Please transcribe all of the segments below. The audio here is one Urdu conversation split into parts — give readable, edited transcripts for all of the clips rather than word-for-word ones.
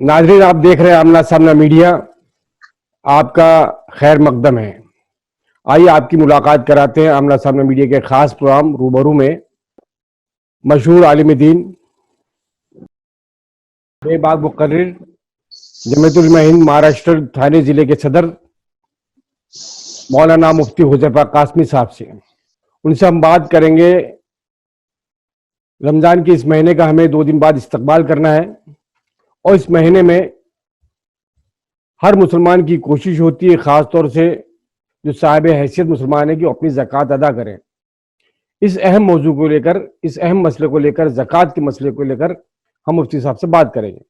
ناظرین، آپ دیکھ رہے ہیں آمنا سامنا میڈیا، آپ کا خیر مقدم ہے۔ آئیے آپ کی ملاقات کراتے ہیں آمنا سامنا میڈیا کے خاص پروگرام روبرو میں مشہور عالم دین، بے باک مقرر، جمعیت علماء ہند مہاراشٹر تھانے ضلع کے صدر مولانا مفتی حذیفہ قاسمی صاحب سے۔ ان سے ہم بات کریں گے رمضان کے اس مہینے کا ہمیں 2 دن بعد استقبال کرنا ہے، اور اس مہینے میں ہر مسلمان کی کوشش ہوتی ہے، خاص طور سے جو صاحب حیثیت مسلمان ہے، کہ وہ اپنی زکوٰۃ ادا کریں۔ اس اہم موضوع کو لے کر، اس اہم مسئلے کو لے کر، زکوٰۃ کے مسئلے کو لے کر ہم مفتی صاحب سے بات کریں گے۔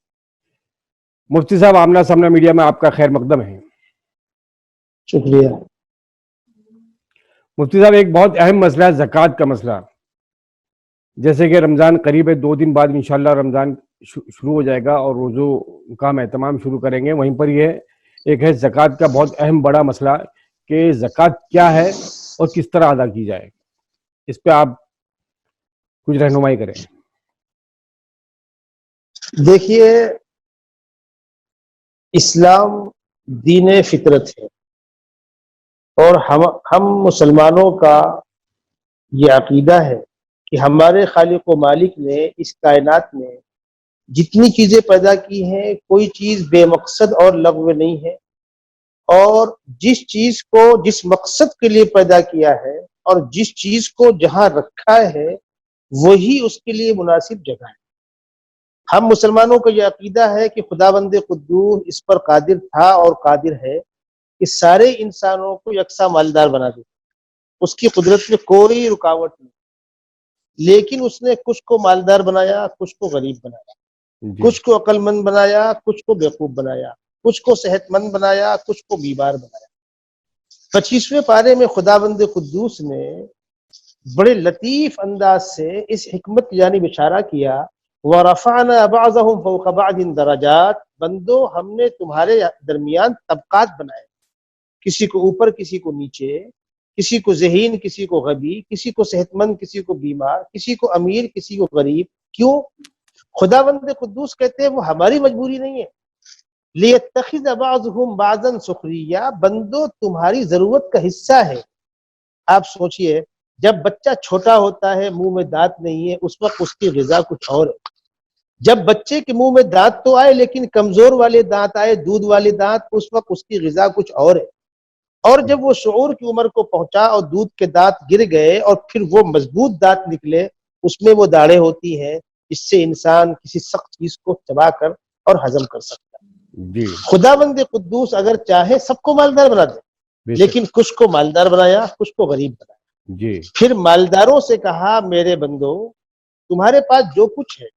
مفتی صاحب، آمنا سامنا میڈیا میں آپ کا خیر مقدم ہے۔ شکریہ۔ مفتی صاحب، ایک بہت اہم مسئلہ ہے زکوٰۃ کا مسئلہ۔ جیسے کہ رمضان قریب ہے، 2 دن بعد انشاءاللہ رمضان شروع ہو جائے گا اور روزوں کا ہم اہتمام شروع کریں گے۔ وہیں پر یہ ایک ہے زکوٰۃ کا بہت اہم بڑا مسئلہ کہ زکوٰۃ کیا ہے اور کس طرح ادا کی جائے، اس پہ آپ کچھ رہنمائی کریں۔ دیکھیے، اسلام دین فطرت ہے، اور ہم مسلمانوں کا یہ عقیدہ ہے کہ ہمارے خالق و مالک نے اس کائنات میں جتنی چیزیں پیدا کی ہیں، کوئی چیز بے مقصد اور لغو نہیں ہے، اور جس چیز کو جس مقصد کے لیے پیدا کیا ہے اور جس چیز کو جہاں رکھا ہے وہی اس کے لیے مناسب جگہ ہے۔ ہم مسلمانوں کا یہ عقیدہ ہے کہ خداوند قدوس اس پر قادر تھا اور قادر ہے کہ سارے انسانوں کو یکساں مالدار بنا دے، اس کی قدرت میں کوئی رکاوٹ نہیں، لیکن اس نے کچھ کو مالدار بنایا، کچھ کو غریب بنایا، کچھ کو عقل مند بنایا، کچھ کو بیوقوف بنایا، کچھ کو صحت مند بنایا، کچھ کو بیمار بنایا۔ 25ویں پارے میں خداوند قدوس نے بڑے لطیف انداز سے اس حکمت کی جانب اشارہ کیا، وَرَفَعْنَا بَعْضَهُمْ فَوْقَ بَعْضٍ دَرَجَاتٍ، بندو ہم نے تمہارے درمیان طبقات بنائے، کسی کو اوپر کسی کو نیچے، کسی کو ذہین کسی کو غبی، کسی کو صحت مند کسی کو بیمار، کسی کو امیر کسی کو غریب۔ کیوں؟ خداوند قدوس کہتے ہیں وہ ہماری مجبوری نہیں ہے، لِيَتَّخِذَ بَعْضُهُمْ بَعْضًا سُخْرِيًّا، بندو تمہاری ضرورت کا حصہ ہے۔ آپ سوچئے، جب بچہ چھوٹا ہوتا ہے، منہ میں دانت نہیں ہے، اس وقت اس کی غذا کچھ اور ہے۔ جب بچے کے منہ میں دانت تو آئے لیکن کمزور والے دانت آئے، دودھ والے دانت، اس وقت اس کی غذا کچھ اور ہے۔ اور جب وہ شعور کی عمر کو پہنچا اور دودھ کے دانت گر گئے اور پھر وہ مضبوط دانت نکلے، اس میں وہ داڑیں ہوتی ہیں جس سے انسان کسی سخت چیز کو چبا کر اور ہضم کر سکتا ہے۔ خداوند قدوس اگر چاہے سب کو مالدار بنا دے، لیکن کچھ کو مالدار بنایا، کچھ کو غریب بنایا۔ پھر مالداروں سے کہا، میرے بندو تمہارے پاس جو کچھ ہے،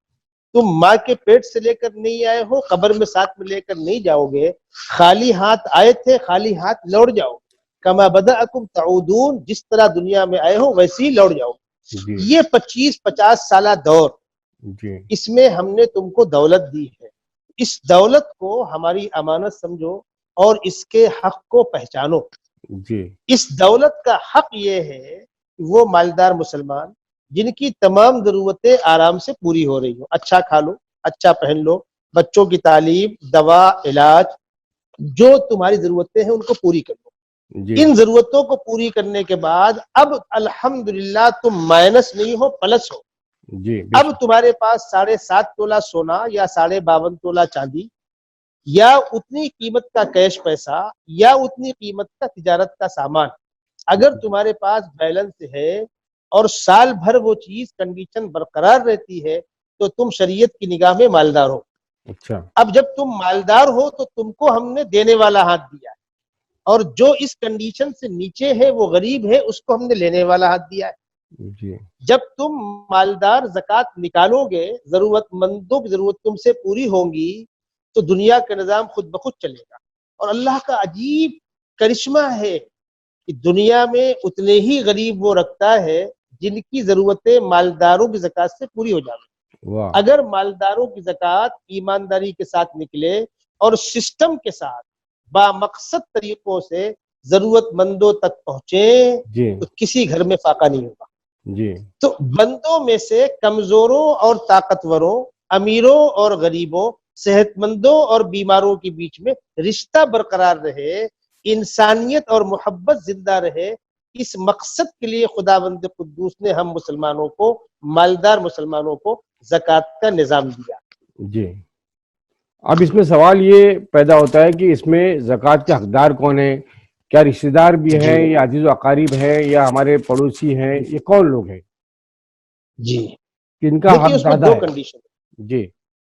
تم ماں کے پیٹ سے لے کر نہیں آئے ہو، قبر میں ساتھ میں لے کر نہیں جاؤ گے، خالی ہاتھ آئے تھے، خالی ہاتھ لوٹ جاؤ، کما بدأکم تعودون، جس طرح دنیا میں آئے ہو ویسے ہی لوٹ جاؤ۔ یہ 25-50 سالہ دور، اس میں ہم نے تم کو دولت دی ہے، اس دولت کو ہماری امانت سمجھو اور اس کے حق کو پہچانو۔ اس دولت کا حق یہ ہے کہ وہ مالدار مسلمان جن کی تمام ضرورتیں آرام سے پوری ہو رہی ہوں، اچھا کھا لو، اچھا پہن لو، بچوں کی تعلیم، دوا، علاج، جو تمہاری ضرورتیں ہیں ان کو پوری کر لو۔ ان ضرورتوں کو پوری کرنے کے بعد اب الحمدللہ تم مائنس نہیں ہو، پلس ہو۔ اب تمہارے پاس 7.5 تولہ سونا یا 52.5 تولہ چاندی یا اتنی قیمت کا کیش پیسہ یا اتنی قیمت کا تجارت کا سامان اگر تمہارے پاس بیلنس ہے اور سال بھر وہ چیز کنڈیشن برقرار رہتی ہے تو تم شریعت کی نگاہ میں مالدار ہو۔ اب جب تم مالدار ہو تو تم کو ہم نے دینے والا ہاتھ دیا ہے، اور جو اس کنڈیشن سے نیچے ہے وہ غریب ہے، اس کو ہم نے لینے والا ہاتھ دیا ہے۔ جب تم مالدار زکوٰۃ نکالو گے، ضرورت مندوں کی ضرورت تم سے پوری ہوں گی، تو دنیا کا نظام خود بخود چلے گا۔ اور اللہ کا عجیب کرشمہ ہے کہ دنیا میں اتنے ہی غریب وہ رکھتا ہے جن کی ضرورتیں مالداروں کی زکوٰۃ سے پوری ہو جائیں۔ اگر مالداروں کی زکوٰۃ ایمانداری کے ساتھ نکلے اور سسٹم کے ساتھ با مقصد طریقوں سے ضرورت مندوں تک پہنچے تو کسی گھر میں فاقہ نہیں ہوگا۔ تو بندوں میں سے کمزوروں اور طاقتوروں، امیروں اور غریبوں، صحت مندوں اور بیماروں کے بیچ میں رشتہ برقرار رہے، انسانیت اور محبت زندہ رہے، اس مقصد کے لیے خداوند قدوس نے ہم مسلمانوں کو، مالدار مسلمانوں کو زکوٰۃ کا نظام دیا۔ جی، اب اس میں سوال یہ پیدا ہوتا ہے کہ اس میں زکوٰۃ کے حقدار کون ہیں؟ کیا رشتہ دار بھی ہیں جی یا عزیز و اقارب ہیں یا ہمارے پڑوسی ہیں؟ یہ کون لوگ ہیں جی کن کا دیکھیے حق اس میں زیادہ دو ہے؟ کنڈیشن جی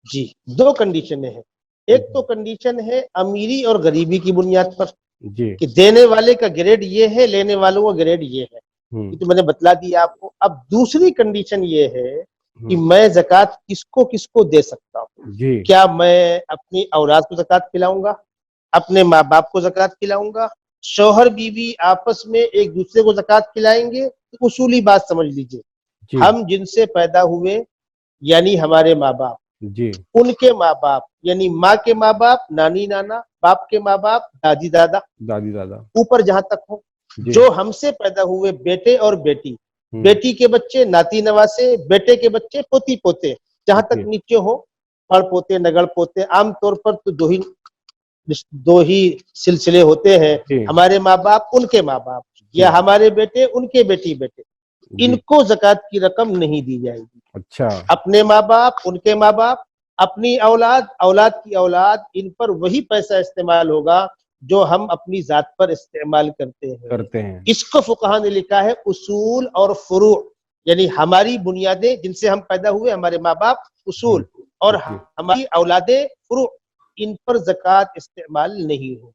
جی دو کنڈیشنیں ہیں۔ ایک تو کنڈیشن ہے امیری اور غریبی کی بنیاد پر، جی کہ دینے والے کا گریڈ یہ ہے، لینے والوں کا گریڈ یہ ہے، ہوں یہ تو میں نے بتلا دیا آپ کو۔ اب دوسری کنڈیشن یہ ہے کہ ہوں میں زکوٰۃ کس کو دے سکتا ہوں۔ جی کیا میں اپنی اولاد کو زکوٰۃ کھلاؤں گا، اپنے ماں باپ کو زکوٰۃ کھلاؤں گا، شوہر بیوی آپس میں ایک دوسرے کو زکوٰۃ کھلائیں گے؟ اصولی بات سمجھ لیجئے، جی ہم جن سے پیدا ہوئے یعنی ہمارے ماں باپ، جی ان کے ماں باپ یعنی ماں کے ماں باپ نانی نانا، باپ کے ماں باپ دادی دادا، دادی دادا اوپر جہاں تک ہو، جی جو ہم سے پیدا ہوئے بیٹے اور بیٹی، ہوں بیٹی کے بچے ناتی نواسے، بیٹے کے بچے پوتی پوتے، جہاں تک جی نیچے ہو پڑ پوتے نگڑ پوتے، عام طور پر تو دو ہی سلسلے ہوتے ہیں، جی ہمارے ماں باپ ان کے ماں باپ، جی یا ہمارے بیٹے ان کے بیٹی بیٹے، ان جی کو زکوٰۃ کی رقم نہیں دی جائے گی۔ اچھا اپنے ماں باپ، ان کے ماں باپ، اپنی اولاد، اولاد کی اولاد، ان پر وہی پیسہ استعمال ہوگا جو ہم اپنی ذات پر استعمال کرتے ہیں۔ ہیں اس کو فقہا نے لکھا ہے اصول اور فروع، یعنی ہماری بنیادیں جن سے ہم پیدا ہوئے، ہمارے ماں باپ اصول، اور جی ہماری اولادیں فروع، ان پر زکوٰۃ استعمال نہیں ہو۔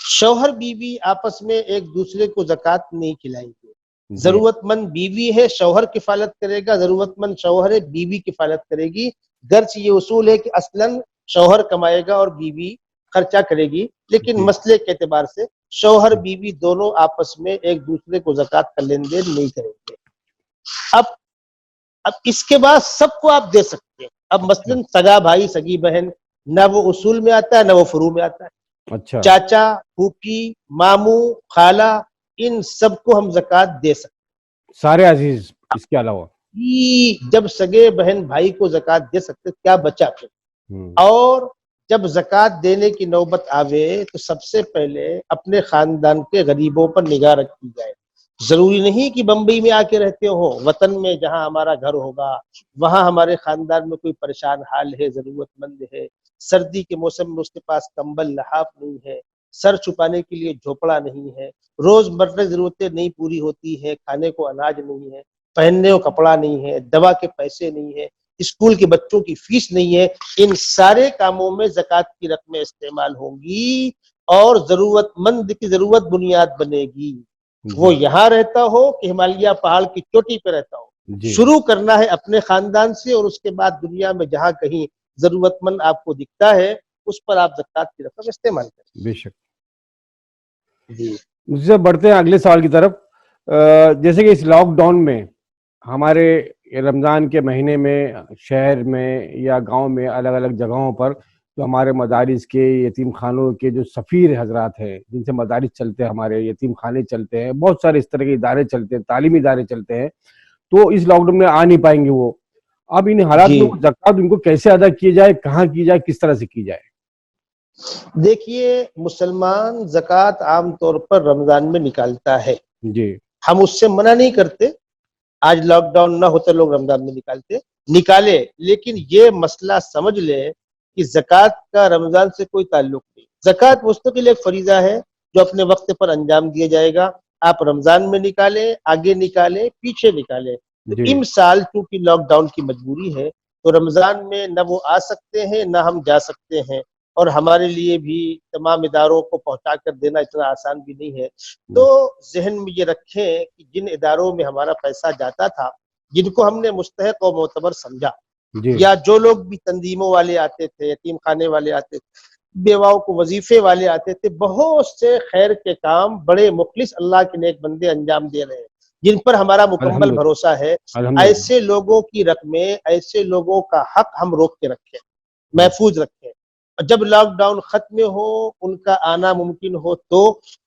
شوہر بیوی آپس میں ایک دوسرے کو زکوٰۃ نہیں کھلائیں گے۔ جی ضرورت مند بیوی ہے، شوہر کفالت کرے گا، ضرورت مند شوہر ہے، بیوی کفالت کرے گی، گرچہ یہ اصول ہے کہ اصلاً شوہر کمائے گا اور بیوی خرچہ کرے گی، لیکن جی مسئلے کے اعتبار سے شوہر بیوی دونوں آپس میں ایک دوسرے کو زکوٰۃ کا لین دین نہیں کریں گے۔ اب اس کے بعد سب کو آپ دے سکتے ہیں۔ اب مثلاً سگا بھائی سگی بہن، نہ وہ اصول میں آتا ہے نہ وہ فروع میں آتا ہے، اچھا چاچا پھوپھی ماموں خالہ، ان سب کو ہم زکوٰۃ دے سکتے سارے عزیز اس کے علاوہ ہیں۔ جب سگے بہن بھائی کو زکوٰۃ دے سکتے کیا بچا پھر؟ ہوں اور جب زکوٰۃ دینے کی نوبت آوے تو سب سے پہلے اپنے خاندان کے غریبوں پر نگاہ رکھی جائے۔ ضروری نہیں کہ بمبئی میں آ کے رہتے ہو، وطن میں جہاں ہمارا گھر ہوگا، وہاں ہمارے خاندان میں کوئی پریشان حال ہے، ضرورت مند ہے، سردی کے موسم میں اس کے پاس کمبل لحاف نہیں ہے، سر چھپانے کے لیے جھوپڑا نہیں ہے، روز مرہ ضرورتیں نہیں پوری ہوتی ہیں، کھانے کو اناج نہیں ہے، پہننے کو کپڑا نہیں ہے، دوا کے پیسے نہیں ہے، اسکول کے بچوں کی فیس نہیں ہے، ان سارے کاموں میں زکوٰۃ کی رقمیں استعمال ہوں گی، اور ضرورت مند کی ضرورت بنیاد بنے گی۔ وہ یہاں رہتا ہو کہ ہمالیہ پہاڑ کی چوٹی پہ رہتا ہو، جی شروع کرنا ہے اپنے خاندان سے، اور اس کے بعد دنیا میں جہاں کہیں ضرورت مند آپ کو دکھتا ہے اس پر آپ زکوٰۃ کی رقم استعمال کریں۔ بے شک۔ جی مجھ سے بڑھتے ہیں اگلے سوال کی طرف۔ جیسے کہ اس لاک ڈاؤن میں ہمارے رمضان کے مہینے میں شہر میں یا گاؤں میں الگ الگ جگہوں پر جو ہمارے مدارس کے یتیم خانوں کے جو سفیر حضرات ہیں، جن سے مدارس چلتے ہیں، ہمارے یتیم خانے چلتے ہیں، بہت سارے اس طرح کے ادارے چلتے ہیں، تعلیمی ادارے چلتے ہیں، تو اس لاک ڈاؤن میں آ نہیں پائیں گے وہ۔ اب ان حالات جی میں وہ زکوٰۃ ان کو کیسے ادا کی جائے، کہاں کی جائے، کس طرح سے کی جائے؟ دیکھیے، مسلمان زکوٰۃ عام طور پر رمضان میں نکالتا ہے، جی ہم اس سے منع نہیں کرتے، آج لاک ڈاؤن نہ ہوتے لوگ رمضان میں نکالے، لیکن یہ مسئلہ سمجھ لیں کہ زکوٰۃ کا رمضان سے کوئی تعلق نہیں۔ زکوٰۃ مستقل ایک فریضہ ہے جو اپنے وقت پر انجام دیا جائے گا، آپ رمضان میں نکالیں، آگے نکالیں، پیچھے نکالیں۔ تو جی ان سال چونکہ لاک ڈاؤن کی مجبوری ہے تو رمضان میں نہ وہ آ سکتے ہیں نہ ہم جا سکتے ہیں، اور ہمارے لیے بھی تمام اداروں کو پہنچا کر دینا اتنا آسان بھی نہیں ہے۔ تو ذہن میں یہ رکھیں کہ جن اداروں میں ہمارا پیسہ جاتا تھا، جن کو ہم نے مستحق اور معتبر سمجھا، جی یا جو لوگ بھی تنظیموں والے آتے تھے، یتیم خانے والے آتے تھے، بیواؤں کو وظیفے والے آتے تھے، بہت سے خیر کے کام بڑے مخلص اللہ کے نیک بندے انجام دے رہے ہیں جن پر ہمارا مکمل الحمدللہ بھروسہ ہے۔ الحمدللہ ایسے لوگوں کی رقمیں، ایسے لوگوں کا حق ہم روک کے رکھیں، محفوظ رکھیں۔ جب لاک ڈاؤن ختم ہو، ان کا آنا ممکن ہو تو،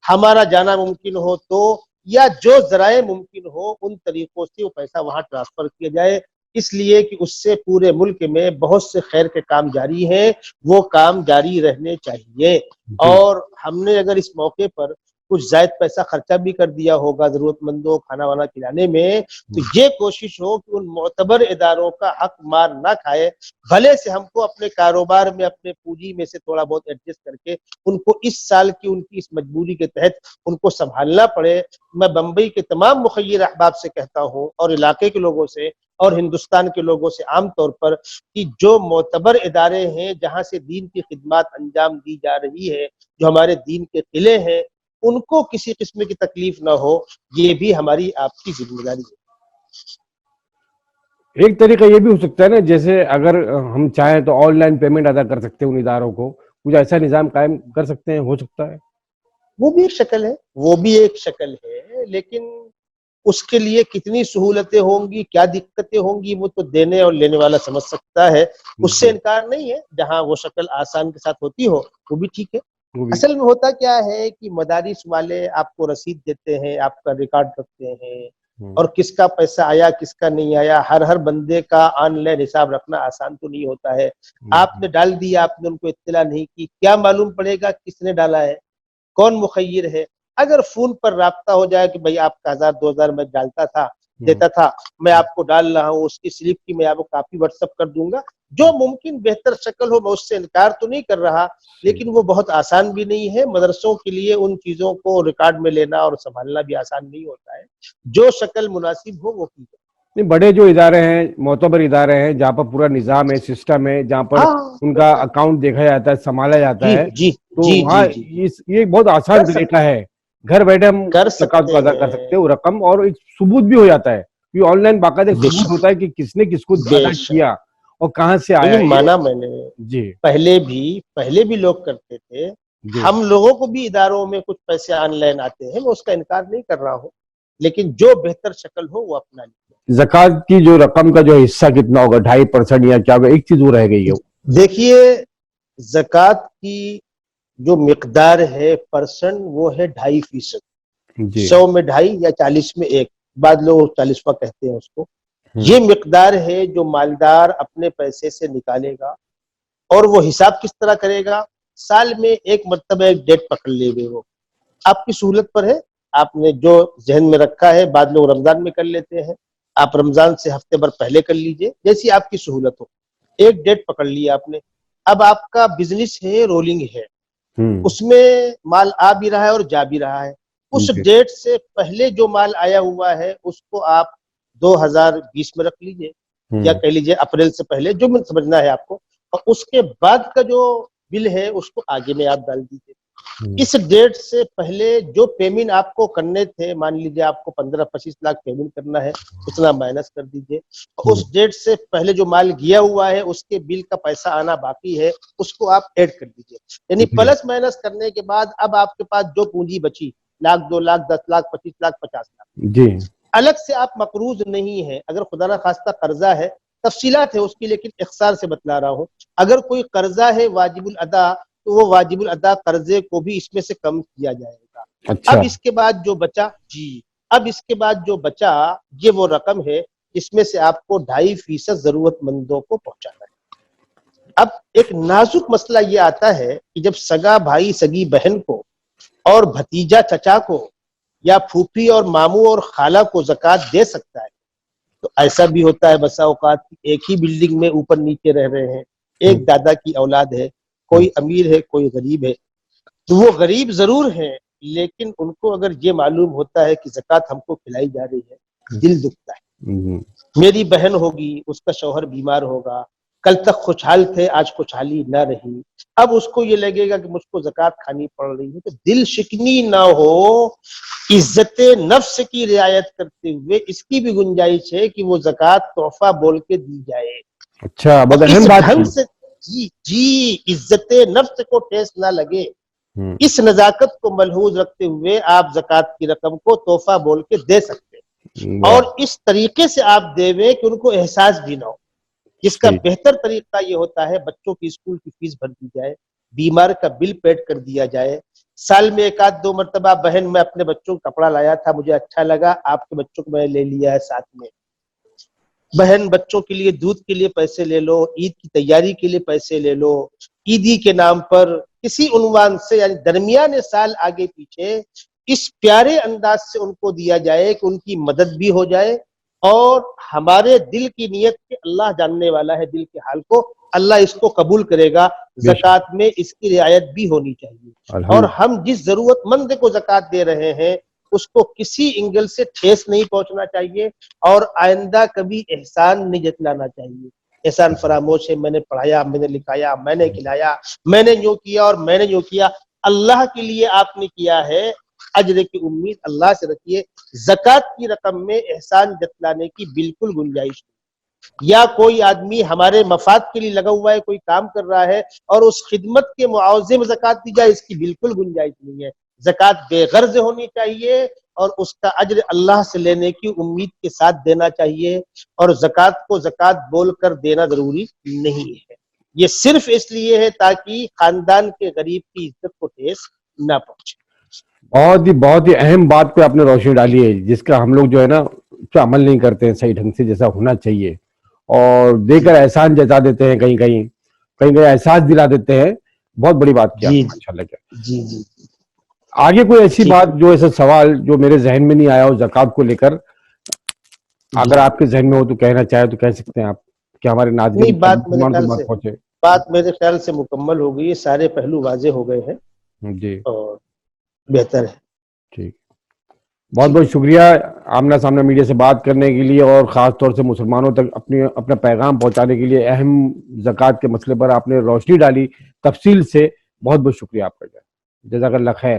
ہمارا جانا ممکن ہو تو، یا جو ذرائع ممکن ہو ان طریقوں سے وہ پیسہ وہاں ٹرانسفر کیا جائے۔ اس لیے کہ اس سے پورے ملک میں بہت سے خیر کے کام جاری ہیں، وہ کام جاری رہنے چاہیے۔ جی اور ہم نے اگر اس موقع پر کچھ زائد پیسہ خرچہ بھی کر دیا ہوگا ضرورت مندوں کھانا وانا کھلانے میں، تو یہ کوشش ہو کہ ان معتبر اداروں کا حق مار نہ کھائے، بھلے سے ہم کو اپنے کاروبار میں اپنے پونجی میں سے تھوڑا بہت ایڈجسٹ کر کے ان کو اس سال کی ان کی اس مجبوری کے تحت ان کو سنبھالنا پڑے۔ میں بمبئی کے تمام مخیر احباب سے کہتا ہوں اور علاقے کے لوگوں سے اور ہندوستان کے لوگوں سے عام طور پر کہ جو معتبر ادارے ہیں جہاں سے دین کی خدمات انجام دی جا رہی ہے، جو ہمارے دین کے قلعے ہیں، ان کو کسی قسم کی تکلیف نہ ہو، یہ بھی ہماری آپ کی ذمہ داری ہے۔ ایک طریقہ یہ بھی ہو سکتا ہے نا، جیسے اگر ہم چاہیں تو آن لائن پیمنٹ ادا کر سکتے ہیں ان اداروں کو، کچھ ایسا نظام قائم کر سکتے ہیں، ہو سکتا ہے؟ وہ بھی ایک شکل ہے، وہ بھی ایک شکل ہے، لیکن اس کے لیے کتنی سہولتیں ہوں گی، کیا دقتیں ہوں گی، وہ تو دینے اور لینے والا سمجھ سکتا ہے، اس سے انکار نہیں ہے۔ جہاں وہ شکل آسان کے ساتھ ہوتی ہو وہ بھی ٹھیک ہے۔ وہ بھی اصل میں ہوتا کیا ہے کہ مدارس والے آپ کو رسید دیتے ہیں، آپ کا ریکارڈ رکھتے ہیں، اور کس کا پیسہ آیا کس کا نہیں آیا، ہر بندے کا آن لائن حساب رکھنا آسان تو نہیں ہوتا ہے۔ آپ نے ڈال دیا، آپ نے ان کو اطلاع نہیں کی، کیا معلوم پڑے گا کس نے ڈالا ہے، کون مخیر ہے؟ اگر فون پر رابطہ ہو جائے کہ بھائی آپ کا 1000 2000 میں ڈالتا تھا دیتا تھا، میں آپ کو ڈال رہا ہوں، اس کی سلپ کی میں آپ کو کاپی واٹس ایپ کر دوں گا، جو ممکن بہتر شکل ہو، میں اس سے انکار تو نہیں کر رہا، لیکن وہ بہت آسان بھی نہیں ہے۔ مدرسوں کے لیے ان چیزوں کو ریکارڈ میں لینا اور سنبھالنا بھی آسان نہیں ہوتا ہے۔ جو شکل مناسب ہو وہ کی جائے۔ نہیں، بڑے جو ادارے ہیں، معتبر ادارے ہیں، جہاں پر پورا نظام ہے، سسٹم ہے، جہاں پر ہاں ان کا اکاؤنٹ دیکھا جاتا ہے، سنبھالا جاتا جی ہے، جی تو جی وہاں جی جی یہ بہت کر آسان طریقہ سکتے ہے، گھر بیٹھے ہم کر زکوٰۃ کو سکتے ادا کر ہیں، سکتے ہیں وہ رقم، اور ایک ثبوت بھی ہو جاتا ہے، یہ آن لائن باقاعدہ ایک بے ثبوت شک ہوتا ہے کہ کس نے کس کو بے ادا شک۔ کیا اور کہاں سے آیا نہیں یہ۔ مانا میں نے، جی پہلے بھی لوگ کرتے تھے، جی ہم لوگوں کو بھی اداروں میں کچھ پیسے آن لائن آتے ہیں، میں اس کا انکار نہیں کر رہا ہوں، لیکن جو بہتر شکل ہو وہ اپنا لیجیے۔ زکوٰۃ کی جو رقم کا جو حصہ کتنا ہوگا، 2.5% یا کیا ہوگا؟ ایک چیز وہ رہ گئی ہے۔ دیکھیے، زکوٰۃ کی جو مقدار ہے پرسنٹ، وہ ہے 2.5%۔ جی 100 میں 2.5 یا 40 میں 1، بعض لوگ 40واں کہتے ہیں اس کو۔ یہ مقدار ہے جو مالدار اپنے پیسے سے نکالے گا، اور وہ حساب کس طرح کرے گا؟ سال میں ایک مرتبہ ایک ڈیٹ پکڑ لے گے، وہ آپ کی سہولت پر ہے، آپ نے جو ذہن میں رکھا ہے، بعض لوگ رمضان میں کر لیتے ہیں، آپ رمضان سے ہفتے بھر پہلے کر لیجئے، جیسی آپ کی سہولت ہو۔ ایک ڈیٹ پکڑ لی آپ نے، اب آپ کا بزنس ہے، رولنگ ہے، اس میں مال آ بھی رہا ہے اور جا بھی رہا ہے، اس جی ڈیٹ سے پہلے جو مال آیا ہوا ہے اس کو آپ 2020 میں رکھ لیجئے، یا کہہ لیجئے اپریل سے پہلے، جو میں سمجھنا ہے آپ کو، اور اس کے بعد کا جو بل ہے اس کو آگے میں آپ ڈال دیجئے۔ اس ڈیٹ سے پہلے جو پیمنٹ آپ کو کرنے تھے، مان لیجئے آپ کو 15-25 لاکھ پیمنٹ کرنا ہے، اتنا مائنس کر دیجئے۔ اس ڈیٹ سے پہلے جو مال گیا ہوا ہے اس کے بل کا پیسہ آنا باقی ہے، اس کو آپ ایڈ کر دیجئے، یعنی پلس مائنس کرنے کے بعد اب آپ کے پاس جو پونجی بچی، 1 لاکھ 2 لاکھ 10 لاکھ 25 لاکھ 50 لاکھ، جی الگ سے آپ مقروض نہیں ہے۔ اگر خدا نہ خواستہ قرضہ ہے، تفصیلات ہے اس کی، لیکن اختصار سے بتلا رہا ہوں، اگر کوئی قرضہ ہے واجب الادا، تو وہ واجب الادا قرضے کو بھی اس میں سے کم کیا جائے گا۔ اچھا اب اس کے بعد جو بچا، اب اس کے بعد جو بچا، یہ وہ رقم ہے جس میں سے آپ کو 2.5% ضرورت مندوں کو پہنچانا ہے۔ اب ایک نازک مسئلہ یہ آتا ہے کہ جب سگا بھائی سگی بہن کو اور بھتیجا چچا کو یا پھوپھی اور ماموں اور خالہ کو زکوٰۃ دے سکتا ہے، تو ایسا بھی ہوتا ہے بسا اوقات ایک ہی بلڈنگ میں اوپر نیچے رہ رہے ہیں، ایک دادا کی اولاد ہے، کوئی امیر ہے کوئی غریب ہے، تو وہ غریب ضرور ہیں، لیکن ان کو اگر یہ معلوم ہوتا ہے کہ زکوٰۃ ہم کو کھلائی جا رہی ہے، دل دکھتا ہے۔ میری بہن ہوگی، اس کا شوہر بیمار ہوگا، کل تک خوشحال تھے، آج خوشحالی نہ رہی، اب اس کو یہ لگے گا کہ مجھ کو زکوٰۃ کھانی پڑ رہی ہے، تو دل شکنی نہ ہو، عزت نفس کی رعایت کرتے ہوئے اس کی بھی گنجائش ہے کہ وہ زکوٰۃ تحفہ بول کے دی جائے، اچھا، اور بہت اس اہم بات ڈھنگ کی۔ سے، عزت نفس کو ٹھیس نہ لگے، اس نزاکت کو ملحوظ رکھتے ہوئے آپ زکوٰۃ کی رقم کو تحفہ بول کے دے سکتے ہیں، اور اس طریقے سے آپ دیویں کہ ان کو احساس بھی نہ ہو۔ جس کا صحیح۔ بہتر طریقہ یہ ہوتا ہے بچوں کی اسکول کی فیس بھر دی جائے، بیمار کا بل پیڈ کر دیا جائے، سال میں 1-2 مرتبہ بہن میں اپنے بچوں کو کپڑا لایا تھا، مجھے اچھا لگا، آپ کے بچوں کو میں نے لے لیا ہے ساتھ میں، بہن بچوں کے لیے دودھ کے لیے پیسے لے لو, عید کی تیاری کے لیے پیسے لے لو, عیدی کے نام پر کسی عنوان سے, یعنی درمیان سال آگے پیچھے اس پیارے انداز سے ان کو دیا جائے کہ ان کی مدد بھی ہو جائے, اور ہمارے دل کی نیت کے اللہ جاننے والا ہے دل کے حال کو, اللہ اس کو قبول کرے گا. زکوٰۃ میں اس کی رعایت بھی ہونی چاہیے, اور ہم جس ضرورت مند کو زکوٰۃ دے رہے ہیں اس کو کسی اینگل سے ٹھیس نہیں پہنچنا چاہیے, اور آئندہ کبھی احسان نہیں جتلانا چاہیے. احسان فراموش ہے, میں نے پڑھایا, میں نے لکھایا, میں نے کھلایا, میں نے یوں کیا اور میں نے یوں کیا. اللہ کے لیے آپ نے کیا ہے, اجر کی امید اللہ سے رکھیے. زکوٰۃ کی رقم میں احسان جتلانے کی بالکل گنجائش نہیں. یا کوئی آدمی ہمارے مفاد کے لیے لگا ہوا ہے, کوئی کام کر رہا ہے, اور اس خدمت کے معاوضے میں زکوٰۃ دی جائے, اس کی بالکل گنجائش نہیں ہے. زکوٰۃ بے غرض ہونی چاہیے, اور اس کا اجر اللہ سے لینے کی امید کے ساتھ دینا چاہیے, اور زکوٰۃ کو زکوٰۃ بول کر دینا ضروری نہیں ہے. یہ صرف اس لیے ہے تاکہ خاندان کے غریب کی عزت کو ٹھیس نہ پہنچے. بہت ہی اہم بات پہ آپ نے روشنی ڈالی ہے, جس کا ہم لوگ جو ہے نا اس پہ عمل نہیں کرتے ہیں صحیح ڈھنگ سے جیسا ہونا چاہیے, اور دے کر احسان جتا دیتے ہیں, کہیں کہیں احساس دلا دیتے ہیں. بہت بڑی بات کیا ماشاءاللہ. کیا جی جی آگے کوئی ایسی بات جو ایسا سوال جو میرے ذہن میں نہیں آیا ہو زکوٰۃ کو لے کر, اگر آپ کے ذہن میں ہو تو کہنا چاہے تو کہہ سکتے ہیں آپ, کہ ہمارے ناظرین پہنچے. بات میرے خیال سے مکمل ہو گئی ہے, سارے پہلو واضح ہو گئے ہیں جی, اور بہتر ہے. ٹھیک, بہت بہت شکریہ آمنا سامنا میڈیا سے بات کرنے کے لیے, اور خاص طور سے مسلمانوں تک اپنا پیغام پہنچانے کے لیے. اہم زکوٰۃ کے مسئلے پر آپ نے روشنی ڈالی تفصیل سے. بہت بہت شکریہ آپ کا, جزاک اللہ خیر.